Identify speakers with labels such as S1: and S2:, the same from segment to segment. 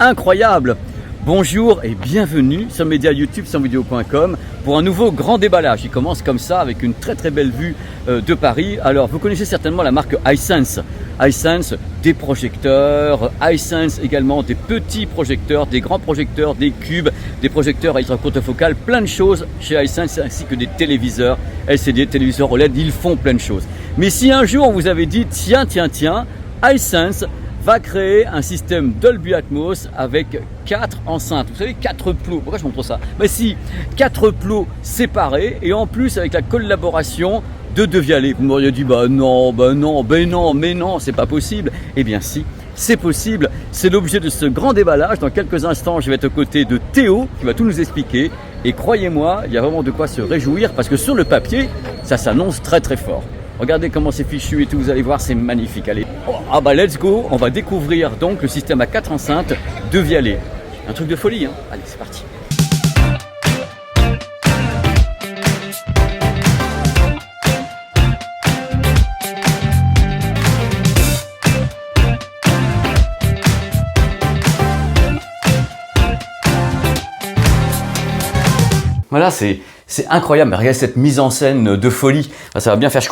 S1: incroyable. Bonjour et bienvenue sur Média YouTube SansVidéo.com pour un nouveau grand déballage. Il commence comme ça avec une très belle vue de Paris. Alors vous connaissez certainement la marque Hisense. Hisense, des projecteurs, Hisense également des petits projecteurs, des grands projecteurs, des cubes, des projecteurs à ultra courte focale, plein de choses chez Hisense ainsi que des téléviseurs LCD, téléviseurs OLED, ils font plein de choses. Mais si un jour on vous avait dit tiens, Hisense va créer un système Dolby Atmos avec 4 enceintes. Vous savez, 4 plots. Pourquoi je montre ça? Mais si, 4 plots séparés et en plus avec la collaboration de Devialet. Vous m'auriez dit, bah non, mais non, c'est pas possible. Eh bien si, c'est possible. C'est l'objet de ce grand déballage. Dans quelques instants, je vais être aux côtés de Théo qui va tout nous expliquer. Et croyez-moi, il y a vraiment de quoi se réjouir parce que sur le papier, ça s'annonce très fort. Regardez comment c'est fichu et tout, vous allez voir, c'est magnifique. Allez, ah bah let's go, on va découvrir donc le système à 4 enceintes Devialet. Un truc de folie, hein. Allez, c'est parti. Voilà, c'est incroyable, mais regarde cette mise en scène de folie, ça va bien faire.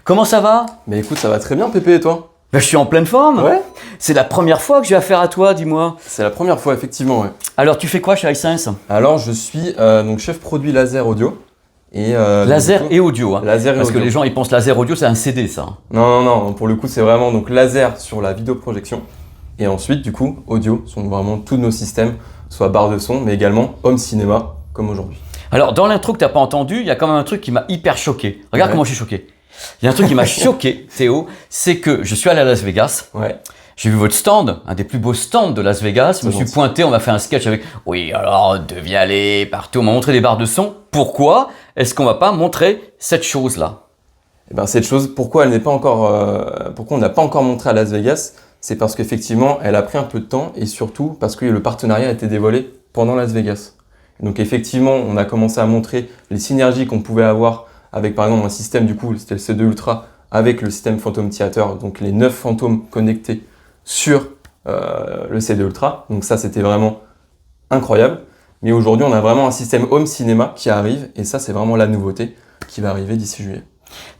S1: Comment ça va?
S2: Bah écoute, ça va très bien Pépé et toi?
S1: Ben, je suis en pleine forme.
S2: Ouais.
S1: C'est la première fois que j'ai affaire à toi, dis-moi.
S2: C'est la première fois effectivement, ouais.
S1: Alors tu fais quoi chez Hisense?
S2: Alors je suis donc chef produit laser audio. Et,
S1: laser et audio, hein.
S2: Laser et
S1: Parce
S2: audio.
S1: que les gens ils pensent laser audio c'est un CD ça.
S2: Non, pour le coup c'est vraiment donc laser sur la vidéoprojection. Et ensuite du coup audio sont vraiment tous nos systèmes, soit barre de son mais également home cinéma comme aujourd'hui.
S1: Alors dans l'intro que tu n'as pas entendu, il y a quand même un truc qui m'a hyper choqué. Regarde comment je suis choqué. Il y a un truc qui m'a choqué, Théo, c'est que je suis allé à Las Vegas.
S2: Ouais.
S1: J'ai vu votre stand, un des plus beaux stands de Las Vegas. Je me suis pointé, on m'a fait un sketch avec « Oui, alors, Devialet, partout, on m'a montré des barres de son. Pourquoi est-ce qu'on ne va pas montrer cette chose-là »
S2: Eh ben, cette chose, pourquoi elle n'est pas encore, pourquoi on n'a pas encore montré à Las Vegas, c'est parce qu'effectivement, elle a pris un peu de temps et surtout parce que le partenariat a été dévoilé pendant Las Vegas. Donc effectivement, on a commencé à montrer les synergies qu'on pouvait avoir avec par exemple un système, du coup, c'était le C2 Ultra, avec le système Phantom Theater, donc les 9 fantômes connectés sur le C2 Ultra. Donc ça, c'était vraiment incroyable. Mais aujourd'hui, on a vraiment un système home cinéma qui arrive et ça, c'est vraiment la nouveauté qui va arriver d'ici juillet.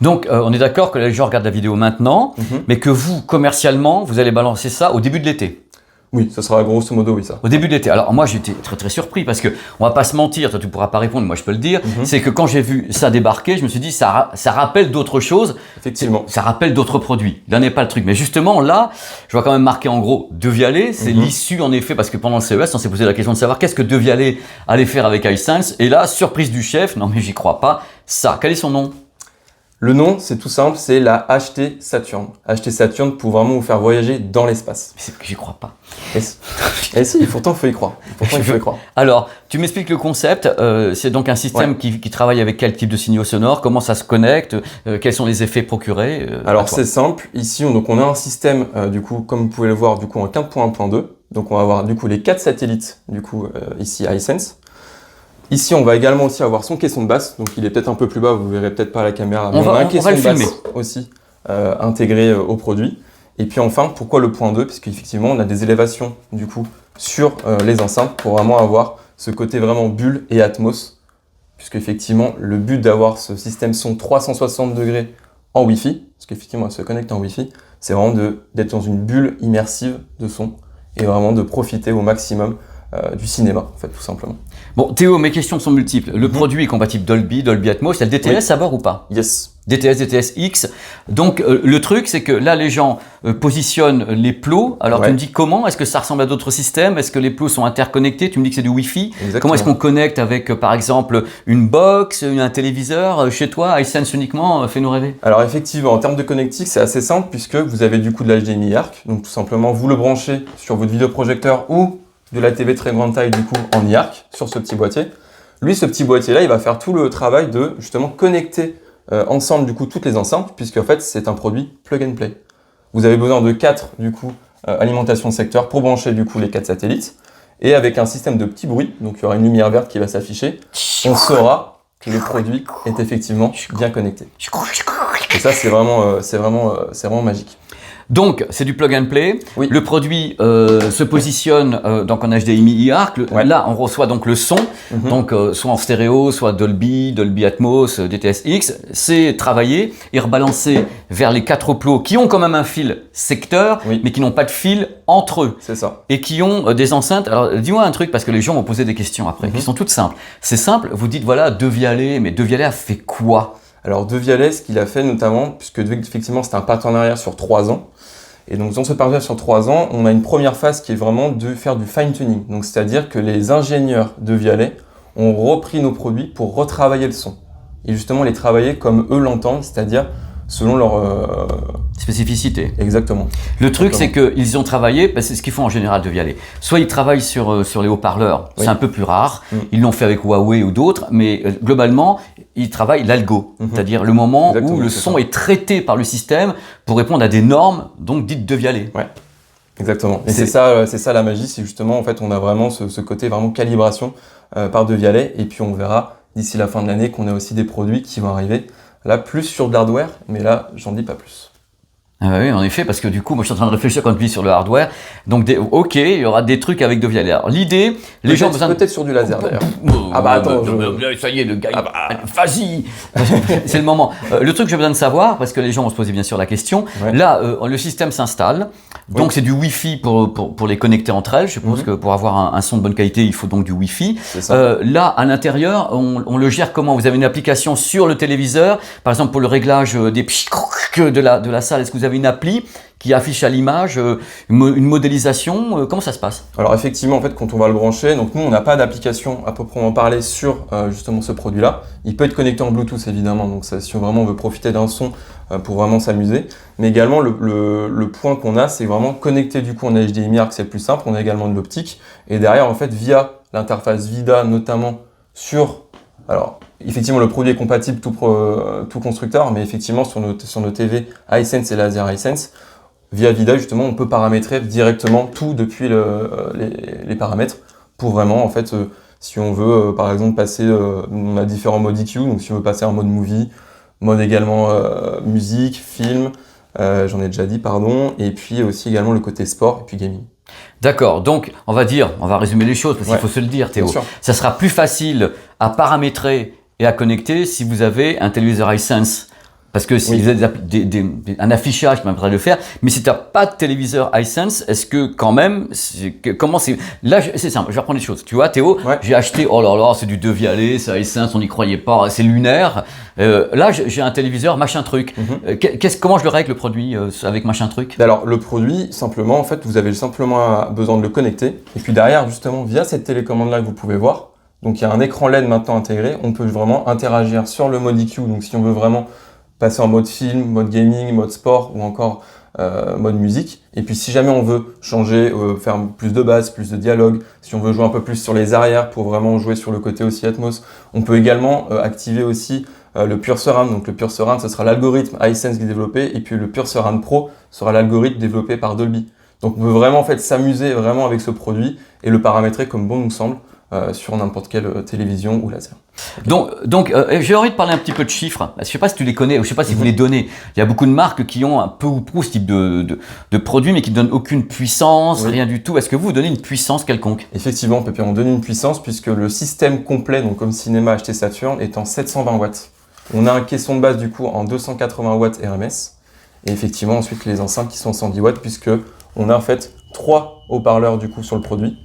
S1: Donc, on est d'accord que les gens regardent la vidéo maintenant, mais que vous, commercialement, vous allez balancer ça au début de l'été.
S2: Oui, ça sera grosso modo, oui, ça.
S1: Au début de l'été. Alors moi j'étais très surpris parce que on va pas se mentir, toi tu pourras pas répondre, moi je peux le dire, c'est que quand j'ai vu ça débarquer, je me suis dit ça rappelle d'autres choses.
S2: Effectivement.
S1: Ça rappelle d'autres produits. Là n'est pas le truc. Mais justement là, je vois quand même marqué en gros Devialet, c'est l'issue en effet parce que pendant le CES on s'est posé la question de savoir qu'est-ce que Devialet allait faire avec Hisense et là, surprise du chef, non mais j'y crois pas, ça, quel est son nom?
S2: Le nom, c'est tout simple, c'est la HT Saturn. HT Saturn pour vraiment vous faire voyager dans l'espace.
S1: C'est que j'y crois pas.
S2: Et si, pourtant il faut y croire.
S1: Alors, tu m'expliques le concept. C'est donc un système qui travaille avec quel type de signaux sonores? Comment ça se connecte? Quels sont les effets procurés?
S2: Alors c'est simple. Ici, on a un système du coup, comme vous pouvez le voir, du coup en 4.1.2. Donc on va avoir du coup les 4 satellites du coup ici à Hisense. Ici, on va également aussi avoir son caisson de basse, donc il est peut-être un peu plus bas, vous verrez peut-être pas à la caméra, mais on a un caisson de basse aussi intégré au produit. Et puis enfin, pourquoi le point 2? Puisqu'effectivement, on a des élévations du coup sur les enceintes pour vraiment avoir ce côté vraiment bulle et Atmos, puisqu'effectivement, le but d'avoir ce système son 360 degrés en Wi-Fi, parce qu'effectivement, elle se connecte en Wi-Fi, c'est vraiment d'être dans une bulle immersive de son et vraiment de profiter au maximum du cinéma, en fait, tout simplement.
S1: Bon, Théo, mes questions sont multiples. Le produit est compatible Dolby Atmos. Il y a le DTS à bord ou pas?
S2: Yes.
S1: DTS X. Donc, le truc, c'est que là, les gens positionnent les plots. Alors, tu me dis comment? Est-ce que ça ressemble à d'autres systèmes? Est-ce que les plots sont interconnectés? Tu me dis que c'est du Wi-Fi.
S2: Exactement.
S1: Comment est-ce qu'on connecte avec, par exemple, une box, un téléviseur chez toi, Hisense uniquement? Fais-nous rêver.
S2: Alors, effectivement, en termes de connectique, c'est assez simple puisque vous avez du coup de l'HDMI IARC. Donc, tout simplement, vous le branchez sur votre vidéoprojecteur ou de la TV très grande taille du coup en IARC sur ce petit boîtier. Lui, ce petit boîtier là, il va faire tout le travail de justement connecter ensemble du coup toutes les enceintes puisque en fait c'est un produit plug and play. Vous avez besoin de 4 du coup alimentations de secteur pour brancher du coup les 4 satellites et avec un système de petits bruits, donc il y aura une lumière verte qui va s'afficher, on saura que le produit est effectivement bien connecté. Et ça c'est vraiment magique.
S1: Donc, c'est du plug and play.
S2: Oui.
S1: Le produit se positionne donc en HDMI IARC.
S2: Ouais.
S1: Là, on reçoit donc le son, donc soit en stéréo, soit Dolby, Dolby Atmos, DTS-X. C'est travaillé et rebalancé vers les 4 plots qui ont quand même un fil secteur,
S2: Oui.
S1: mais qui n'ont pas de fil entre eux.
S2: C'est ça.
S1: Et qui ont des enceintes. Alors, dis-moi un truc, parce que les gens vont poser des questions après, qui sont toutes simples. C'est simple, vous dites, voilà, De Vialet, mais De Vialet a fait quoi?
S2: Alors De Vialet, ce qu'il a fait notamment, puisque effectivement c'était un partenariat sur 3 ans, et donc dans ce partenariat sur 3 ans, on a une première phase qui est vraiment de faire du fine-tuning. Donc c'est-à-dire que les ingénieurs de Vialet ont repris nos produits pour retravailler le son. Et justement les travailler comme eux l'entendent, c'est-à-dire selon leur...
S1: Spécificité.
S2: Exactement.
S1: Le truc, c'est qu'ils ont travaillé, c'est ce qu'ils font en général de Vialet. Soit ils travaillent sur les haut-parleurs,
S2: Oui.
S1: c'est un peu plus rare. Ils l'ont fait avec Huawei ou d'autres, mais globalement, ils travaillent l'algo, c'est-à-dire le moment
S2: Exactement,
S1: où le
S2: c'est
S1: son
S2: ça.
S1: est traité par le système pour répondre à des normes, donc dites de Vialet.
S2: Ouais. Exactement. Et
S1: C'est-
S2: c'est ça la magie, c'est justement en fait on a vraiment ce côté vraiment calibration par De Vialet, et puis on verra d'ici la fin de l'année qu'on a aussi des produits qui vont arriver. Là, plus sur de l'hardware, mais là, j'en dis pas plus.
S1: Ah bah oui, en effet, parce que du coup, moi je suis en train de réfléchir quand je dis sur le hardware. Donc, ok, il y aura des trucs avec de Vialet. Alors, l'idée, les gens ont besoin de...
S2: Peut-être sur du laser d'ailleurs. Ah bah attends,
S1: ça y est, le gars, vas-y, c'est le moment. Le truc que j'ai besoin de savoir, parce que les gens vont se poser bien sûr la question,
S2: Ouais.
S1: là, le système s'installe, donc c'est du Wi-Fi pour les connecter entre elles. Je suppose que pour avoir un son de bonne qualité, il faut donc du Wi-Fi.
S2: C'est ça.
S1: Là, à l'intérieur, on le gère comment? Vous avez une application sur le téléviseur, par exemple pour le réglage des de la salle, est-ce que vous avez une appli qui affiche à l'image une modélisation? Comment ça se passe?
S2: Alors effectivement, en fait, quand on va le brancher, donc nous, on n'a pas d'application à proprement parler sur justement ce produit-là. Il peut être connecté en Bluetooth évidemment, donc ça, si vraiment on veut profiter d'un son pour vraiment s'amuser. Mais également, le point qu'on a, c'est vraiment connecté du coup en HDMI ARC, c'est le plus simple. On a également de l'optique. Et derrière, en fait, via l'interface VIDA notamment sur... Alors, effectivement, le produit est compatible tout constructeur, mais effectivement, sur nos TV iSense et Laser iSense, via VIDA, justement, on peut paramétrer directement tout depuis les paramètres pour vraiment, en fait, si on veut, par exemple, passer, on a différents modes EQ, donc si on veut passer en mode movie, mode également musique, film, j'en ai déjà dit, pardon, et puis aussi également le côté sport et puis gaming.
S1: D'accord, donc on va résumer les choses parce qu'il faut se le dire, Théo.
S2: Bien sûr.
S1: Ça sera plus facile à paramétrer et à connecter si vous avez un téléviseur iSense. Parce que si vous avez un affichage qui permettrait de le faire, mais si tu n'as pas de téléviseur iSense, est-ce que quand même, comment c'est... Là, c'est simple, je vais reprendre les choses. Tu vois, Théo, j'ai acheté, oh là là, c'est du De Vialet, c'est iSense, on n'y croyait pas, c'est lunaire. Là, j'ai un téléviseur machin truc. Comment je le règle le produit avec machin truc?
S2: Alors, le produit, simplement, en fait, vous avez simplement besoin de le connecter. Et puis derrière, justement, via cette télécommande-là que vous pouvez voir, donc il y a un écran LED maintenant intégré, on peut vraiment interagir sur le mode EQ. Donc si on veut vraiment passer en mode film, mode gaming, mode sport ou encore mode musique. Et puis si jamais on veut changer, faire plus de basse, plus de dialogue, si on veut jouer un peu plus sur les arrières pour vraiment jouer sur le côté aussi Atmos, on peut également activer aussi le Pure Surround. Donc le Pure Surround, ce sera l'algorithme iSense qui est développé, et puis le Pure Surround Pro sera l'algorithme développé par Dolby. Donc on peut vraiment en fait s'amuser vraiment avec ce produit et le paramétrer comme bon nous semble. Sur n'importe quelle télévision ou laser.
S1: Donc j'ai envie de parler un petit peu de chiffres. Je ne sais pas si tu les connais, ou je ne sais pas si vous les donnez. Il y a beaucoup de marques qui ont un peu ou prou ce type de produit, mais qui ne donnent aucune puissance, rien du tout. Est-ce que vous donnez une puissance quelconque?
S2: Effectivement, Pépé, on donne une puissance puisque le système complet, donc comme cinéma acheté Saturn, est en 720 watts. On a un caisson de base du coup en 280 watts RMS. Et effectivement, ensuite les enceintes qui sont en 110 watts, puisque on a en fait 3 haut-parleurs du coup sur le produit.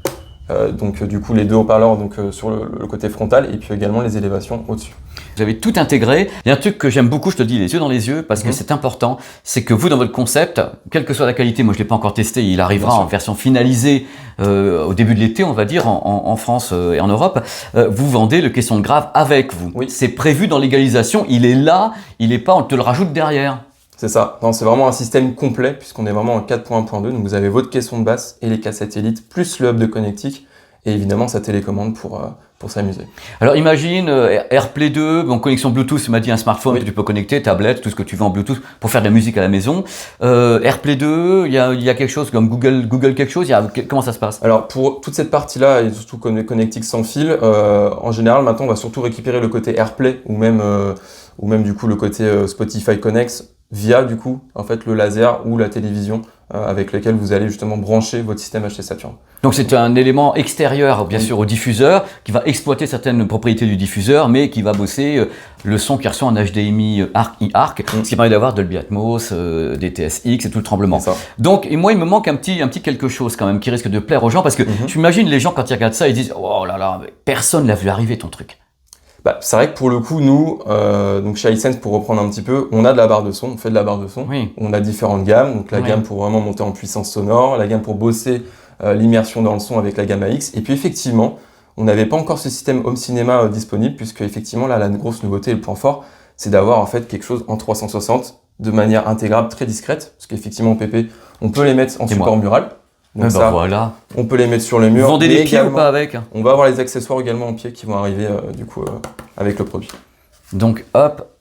S2: Donc du coup les 2 haut-parleurs sur le côté frontal et puis également les élévations au-dessus.
S1: Vous avez tout intégré. Il y a un truc que j'aime beaucoup, je te le dis les yeux dans les yeux, parce que c'est important, c'est que vous dans votre concept, quelle que soit la qualité, moi je ne l'ai pas encore testé, il arrivera en version finalisée au début de l'été, on va dire, en France et en Europe, vous vendez le caisson de grave avec vous.
S2: Oui.
S1: C'est prévu dans l'égalisation, il est là, il n'est pas, on te le rajoute derrière.
S2: C'est ça, non, c'est vraiment un système complet puisqu'on est vraiment en 4.1.2, donc vous avez votre caisson de basse et les cas satellites, plus le hub de connectique et évidemment sa télécommande pour s'amuser.
S1: Alors imagine AirPlay 2, bon, connexion Bluetooth, tu m'as dit un smartphone que tu peux connecter, tablette, tout ce que tu veux en Bluetooth pour faire de la musique à la maison. AirPlay 2, il y a quelque chose comme Google quelque chose, comment ça se passe?
S2: Alors pour toute cette partie-là et surtout connectique sans fil, en général maintenant on va surtout récupérer le côté AirPlay ou même du coup le côté Spotify Connect via du coup en fait le laser ou la télévision avec lequel vous allez justement brancher votre système HT Saturn.
S1: Donc c'est un élément extérieur bien sûr au diffuseur qui va exploiter certaines propriétés du diffuseur mais qui va bosser le son qui reçoit en HDMI ARC, ce qui permet d'avoir Dolby Atmos, DTS:X et tout le tremblement. Donc et moi il me manque un petit quelque chose quand même qui risque de plaire aux gens parce que je m'imagine les gens quand ils regardent ça ils disent oh là là personne l'a vu arriver ton truc.
S2: Bah, c'est vrai que pour le coup, nous, donc chez Hisense, pour reprendre un petit peu, on a de la barre de son, on fait de la barre de son.
S1: Oui.
S2: On a différentes gammes, donc la gamme pour vraiment monter en puissance sonore, la gamme pour bosser l'immersion dans le son avec la gamme AX. Et puis effectivement, on n'avait pas encore ce système home cinéma disponible, puisque effectivement là, la grosse nouveauté et le point fort, c'est d'avoir en fait quelque chose en 360 de manière intégrable, très discrète, parce qu'effectivement en PP, on peut les mettre en support mural. Donc ça,
S1: voilà.
S2: On peut les mettre sur le mur.
S1: Vous vendez des pieds ou pas avec?
S2: On va avoir les accessoires également en pied qui vont arriver du coup avec le produit.
S1: Donc hop.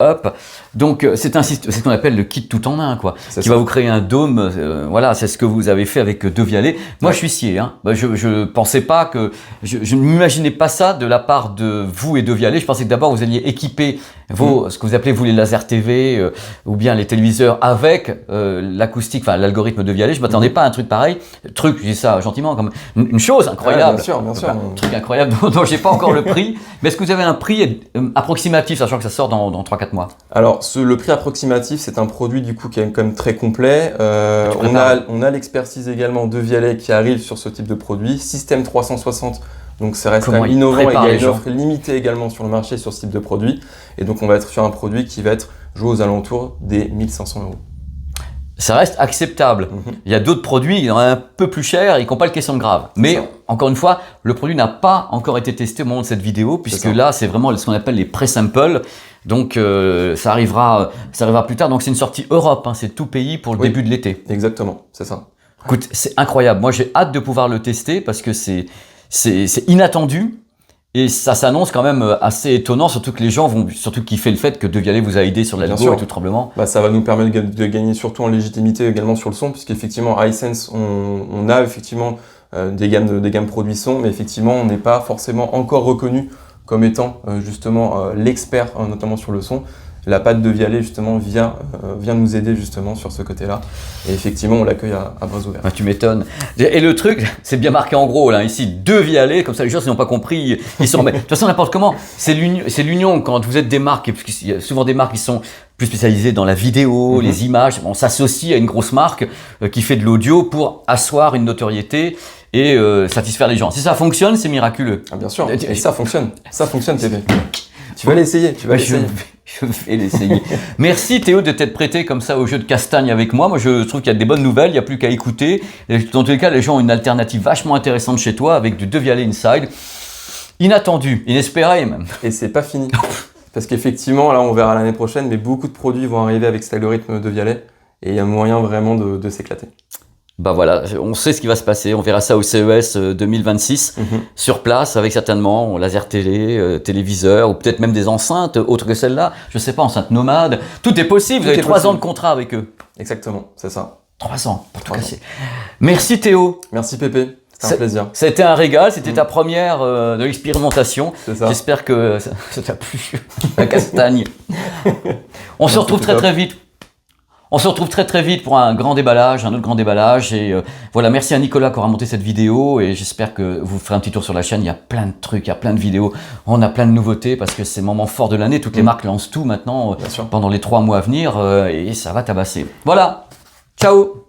S1: Donc c'est ce qu'on appelle le kit tout en un quoi, qui va vous créer un dôme. Voilà, c'est ce que vous avez fait avec Devialet. Moi je suis scié. Hein. Je pensais pas que je ne m'imaginais pas ça de la part de vous et Devialet. Je pensais que d'abord vous alliez équiper ce que vous appelez vous les laser TV ou bien les téléviseurs avec l'acoustique, enfin l'algorithme Devialet. Je m'attendais pas à un truc pareil. Je dis ça gentiment comme une chose incroyable.
S2: Bien sûr.
S1: Un truc incroyable dont j'ai pas encore le prix. Mais est-ce que vous avez un prix approximatif, sachant que ça sort dans 3-4 mois?
S2: Alors, le prix approximatif, c'est un produit du coup qui est quand même très complet. On a l'expertise également de Devialet qui arrive sur ce type de produit. Système 360, donc ça reste quand même innovant et il y a une offre limitée également sur le marché sur ce type de produit. Et donc, on va être sur un produit qui va être joué aux alentours des 1500 €.
S1: Ça reste acceptable. Il y a d'autres produits qui sont un peu plus chers et qui n'ont pas le caisson grave. Mais encore une fois, le produit n'a pas encore été testé au moment de cette vidéo, puisque là, c'est vraiment ce qu'on appelle les pré-samples. Donc, ça arrivera plus tard. Donc, c'est une sortie Europe. Hein, c'est tout pays pour le début de l'été.
S2: Exactement, c'est ça.
S1: Écoute, c'est incroyable. Moi, j'ai hâte de pouvoir le tester parce que c'est inattendu. Et ça s'annonce quand même assez étonnant, surtout que les gens vont surtout kiffer le fait que Devialet vous a aidé sur l'algo et tout le tremblement.
S2: Bah, ça va nous permettre de gagner surtout en légitimité également sur le son, puisqu'effectivement à Hisense, on a effectivement des gammes produits son, mais effectivement on n'est pas forcément encore reconnu comme étant justement l'expert notamment sur le son. La patte de Devialet justement vient nous aider justement sur ce côté-là. Et effectivement, on l'accueille à bras ouverts.
S1: Ah, tu m'étonnes. Et le truc, c'est bien marqué en gros là, ici, Devialet, comme ça les gens s'ils n'ont pas compris, ils sont. Mais de toute façon, n'importe comment, c'est l'union quand vous êtes des marques, parce qu'il y a souvent des marques qui sont plus spécialisées dans la vidéo, les images. On s'associe à une grosse marque qui fait de l'audio pour asseoir une notoriété et satisfaire les gens. Si ça fonctionne, c'est miraculeux.
S2: Ah, bien sûr. Et ça fonctionne, TP. Tu vas l'essayer,
S1: Je vais l'essayer. Merci Théo de t'être prêté comme ça au jeu de castagne avec moi. Moi je trouve qu'il y a des bonnes nouvelles, il n'y a plus qu'à écouter. Et dans tous les cas, les gens ont une alternative vachement intéressante chez toi avec du Devialet Inside. Inattendu, inespéré même.
S2: Et c'est pas fini. Parce qu'effectivement, là on verra l'année prochaine, mais beaucoup de produits vont arriver avec cet algorithme Devialet. Et il y a moyen vraiment de s'éclater.
S1: Bah voilà, on sait ce qui va se passer, on verra ça au CES 2026, sur place, avec certainement laser télé, téléviseur, ou peut-être même des enceintes autres que celle-là, je sais pas, enceintes nomades, tout est possible, vous avez 3 ans de contrat avec eux.
S2: Exactement, c'est ça.
S1: 3 ans, pour tout casser. Merci Théo.
S2: Merci Pépé, c'était un plaisir.
S1: Ça a été un régal, c'était ta première de l'expérimentation.
S2: C'est ça.
S1: J'espère que ça t'a plu, la castagne. On se retrouve très vite. On se retrouve très vite pour un grand déballage, un autre grand déballage. Et voilà, merci à Nicolas qui aura monté cette vidéo. Et j'espère que vous ferez un petit tour sur la chaîne. Il y a plein de trucs, il y a plein de vidéos. On a plein de nouveautés parce que c'est le moment fort de l'année. Toutes les marques lancent tout maintenant pendant les 3 mois à venir. Et ça va tabasser. Voilà, ciao.